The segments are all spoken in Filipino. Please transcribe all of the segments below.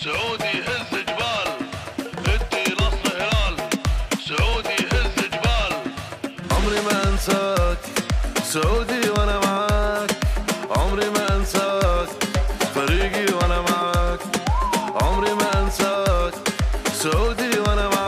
سعودي هز جبال ادي نصر هلال سعودي هز جبال عمري ما انساك سعودي وانا معاك عمري ما انساك فريقي وانا معاك عمري ما انساك سعودي وانا معاك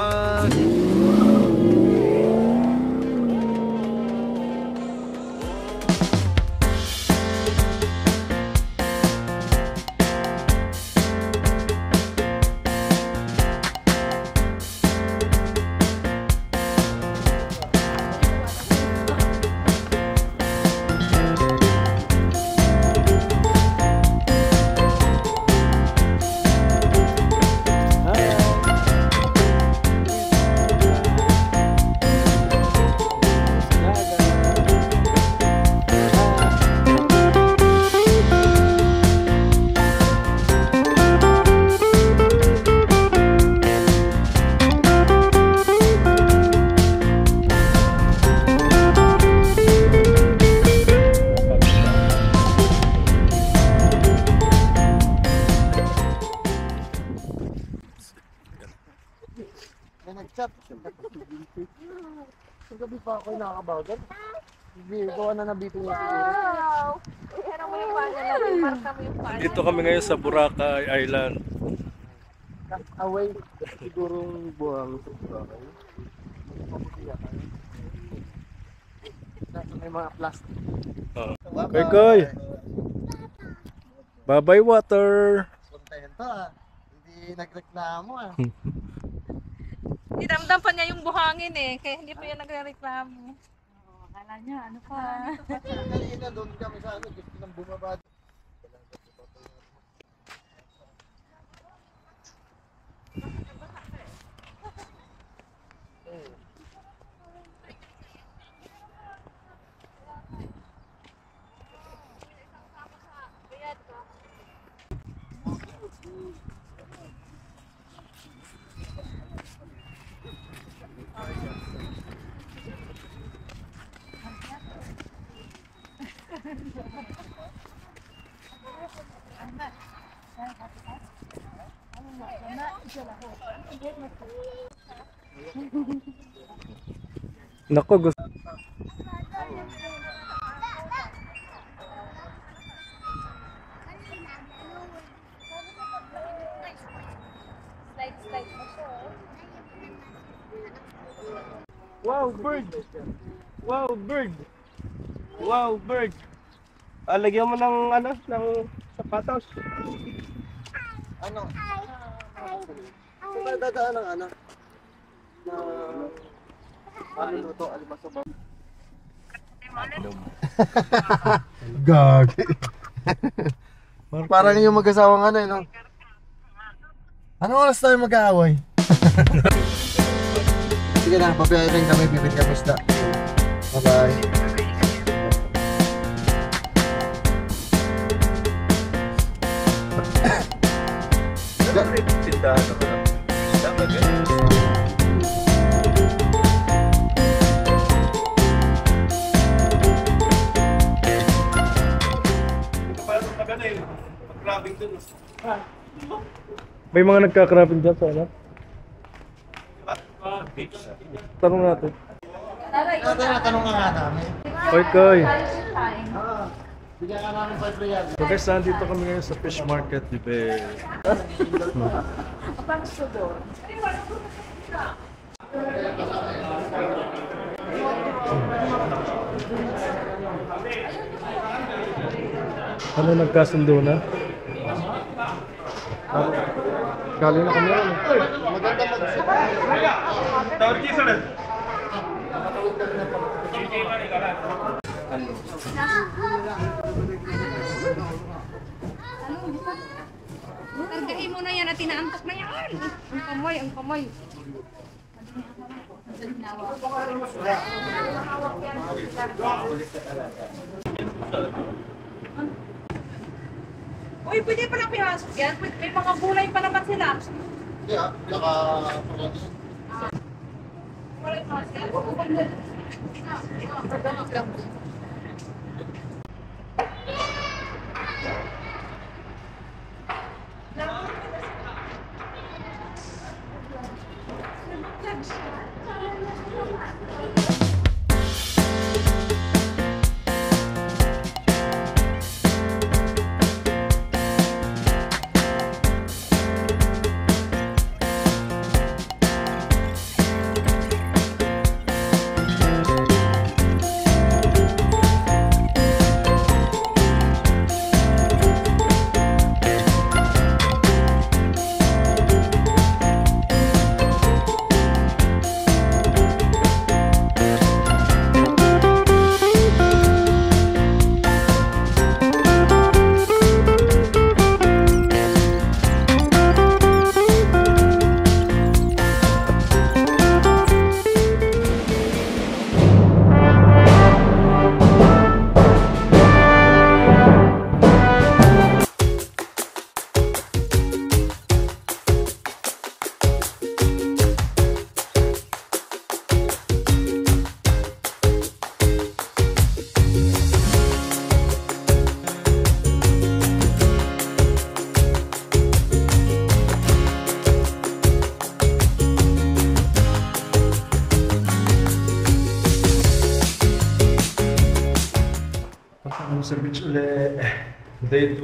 Nag-chat. Gabi pa ako nakakabagal. Hindi ko na nabitin niya siguro. Wow! Iharang mo yung panya natin. Marka mo yung panya. Dito kami ngayon sa Boracay Island. Away. Sigurong buwang sa Boracay. May mga plastic. Koy! Bye-bye water! Kontento ah. Hindi nagreklamo ah. Dinamdam pa niya yung buhangin eh. Kaya hindi pa yan nagre-reklamo. Akala niya, ano pa? Kanina doon kami sa ano, gusto nang bumaba. Nako, gusto. Slide mo siya. Wow, bird! Wow, bird! Wow, bird! Lagyan mo ng ano, ng sapatos. Ano? Kung dadaan ng ano? Ano luto? Alimasabang? Gag. Parang yung mag-asawang ano, no? Anong oras tayo mag-aaway? Sige na, pabiyahin rin kami, bibit ka basta. Bye-bye. Tindahan ako lang. Dapat ganyan. Ito pa yung magana eh. Mag-grabbing dun. May mga nagka-grabbing dyan sa ano? Tanong natin. Tanong ka nga namin. Koy! Bigyan ka namin 5 real. So guys, nandito kami ngayon sa fish market, di ba? Ano, nagkasundo na? Galing na kami rin. Maganda mag-sip. Targain mo na yan at tinaantok na yan. Ang kamay, ang kamay. Uy, pwede pa lang pihasok yan. May mga gulay pa naman sila. Hindi ah, Gulay pa sila. Day 2.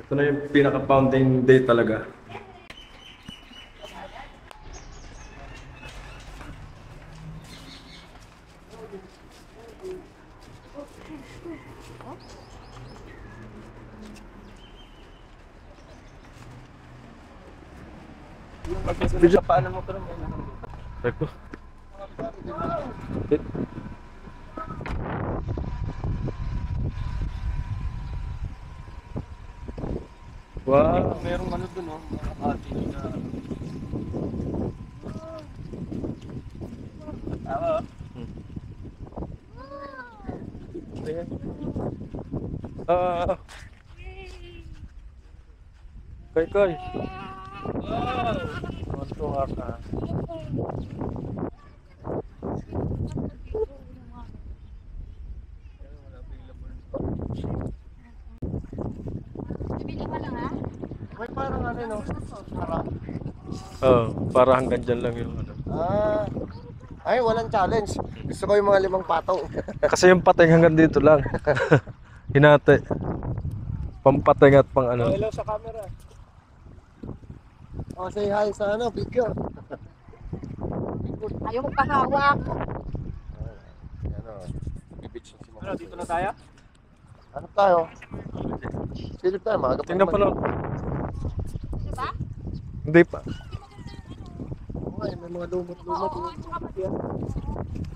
Ito na yung pinaka-founding day talaga. Video paano mo to naman? Teko. Wow, merong ano dun, oh. Ating na. Tama, oh. Ayan. Koy. Wow! Matuwa ka. Bibili ka lang ha? May parang ano, no? Parang. Para hanggang dyan lang yung ano. Ay, walang challenge. Gusto ko yung mga 5 patong. Kasi yung pateng hanggang dito lang. Hinati. Pampateng at pang ano. Hello sa camera. Oh, say hi sa ano, video. Ayaw magpahawak. Ano, bibitch si Mama. Ano, dito na tayo? Ano tayo? Silip tayo, maaga pa Tingnan pa lang. Diba? Hindi pa. Ay, may mga lumot-lumot.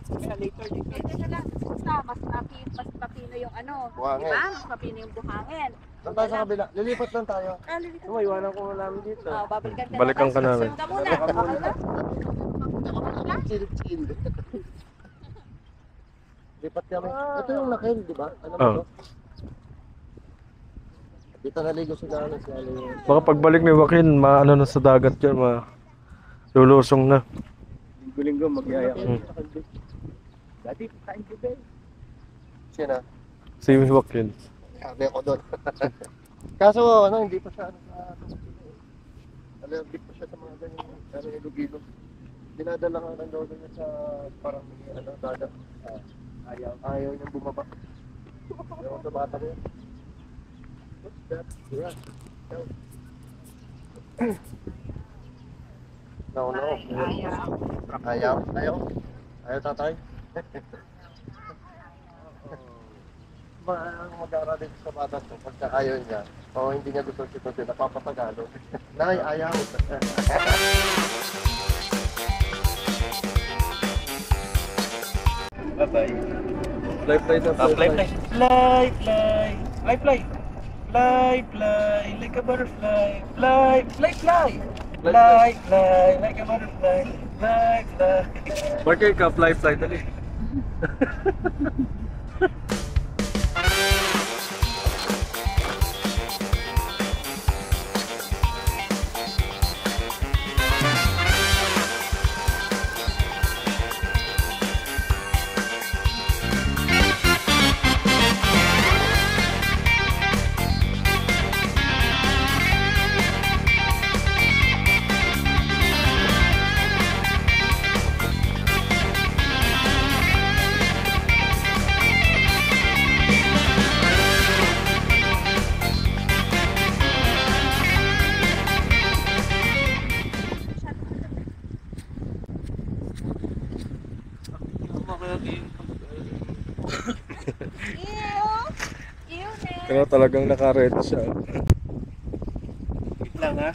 Kaya later. Later na lang. Basta mas mapino yung ano. Buhangin. Diba? Mas mapino yung buhangin. Saan tayo sa kabila? Lilipat lang tayo. Lilipat. Iwanan ko namin dito. Babalikan ka Balikan ka namin. Ka muna. Okay na? Silip-silip. Lipat kami. Ito yung nakil, di ba? Ano ba Oh. to? Dito naligo sila ano si Ali. Baka pagbalik ni Joaquin, maano na sa dagat yan, lulusong na. Linggo-linggo magyaya kami. Dati kain ko ba? Sino? Si Joaquin. Sabi ako doon. Kaso ano, hindi pa siya ano sa allergic pa siya sa mga ganyan. Ano yung lugilo. Dinadala nga ng lolo niya sa parang ano, dagat. Ayaw niyang bumaba. Ayaw sa bata ko yan. What's that? Yeah. No. Ayaw tatay. Mag-aaral din sa bata to. Pagka ayaw niya, o hindi niya gusto si Tote, napapatagalo. Nay, ayaw. Bye-bye. Fly na Fly like a butterfly. Fly like a butterfly. Fly. Marker ka, fly dali. Pero talagang naka-ready siya. Wait lang ha.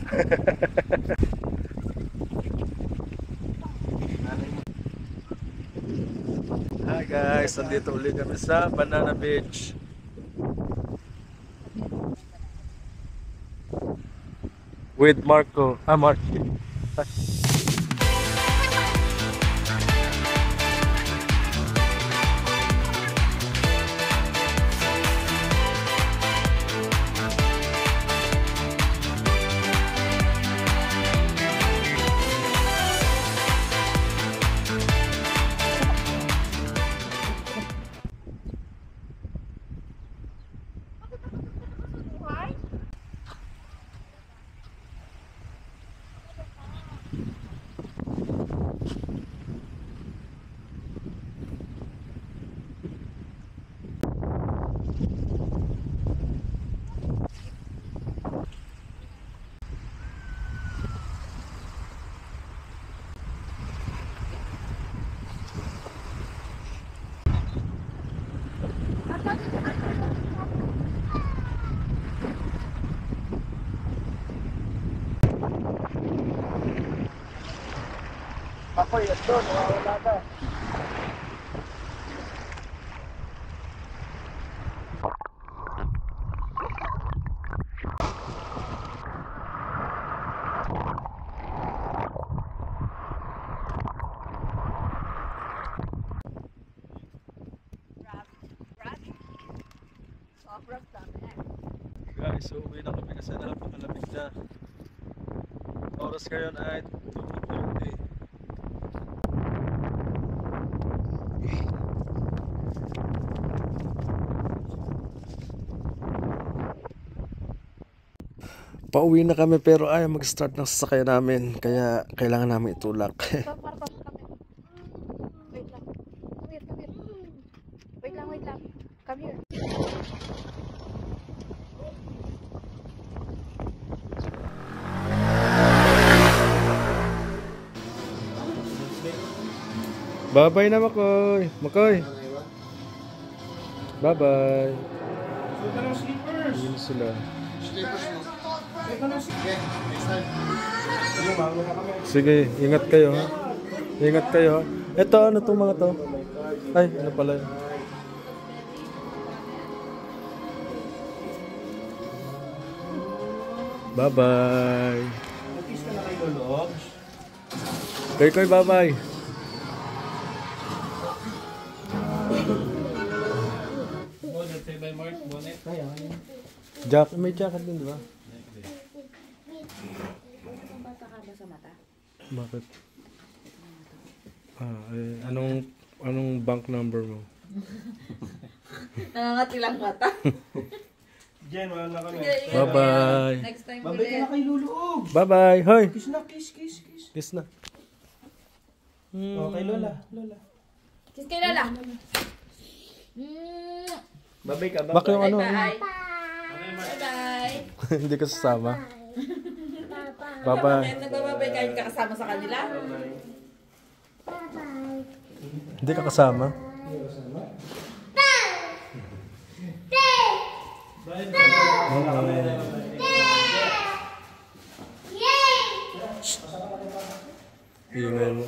Hi guys, nandito ulit kami sa Banana Beach. With Marco. Marky. Apoy, yan doon, nawawala na. Guys, so uwi na kami kasi napakalamig na. Oras ngayon ay 2:30. Pauwi na kami pero ayaw mag-start ng sasakyan namin kaya kailangan namin itulak. Wait lang. Come here, come here. Wait lang, wait lang. Come here. Bye-bye na Makoy. Makoy. Bye-bye. Yun sila. Sige, ingat kayo ha. Ingat kayo ha. Ito, ano itong mga to? Ay, ano pala yun? Bye-bye. Nag-kiss ka na kay Lolo. Koy, bye-bye. Bonnet, say bye Mark. Bonnet. Kaya. Jack, may jacket din, di ba? Bakit? Anong bank number mo? Nangangatilang mata. Jen, wala na kami. Bye-bye. Next time Babay ka na ulit. kay Luluog. Bye-bye. Hoy! Kiss na, kiss, kiss, kiss. Kiss na. Oh, kay Lola. Lola. Kiss kay Lola. Babay ka, babay. Bakit yung ano? Bye. Bye-bye. Hindi ka sasama. Bye-bye. Bakit nagbababay ka yung kakasama sa kanila? Hindi ka kasama? Ingay mo.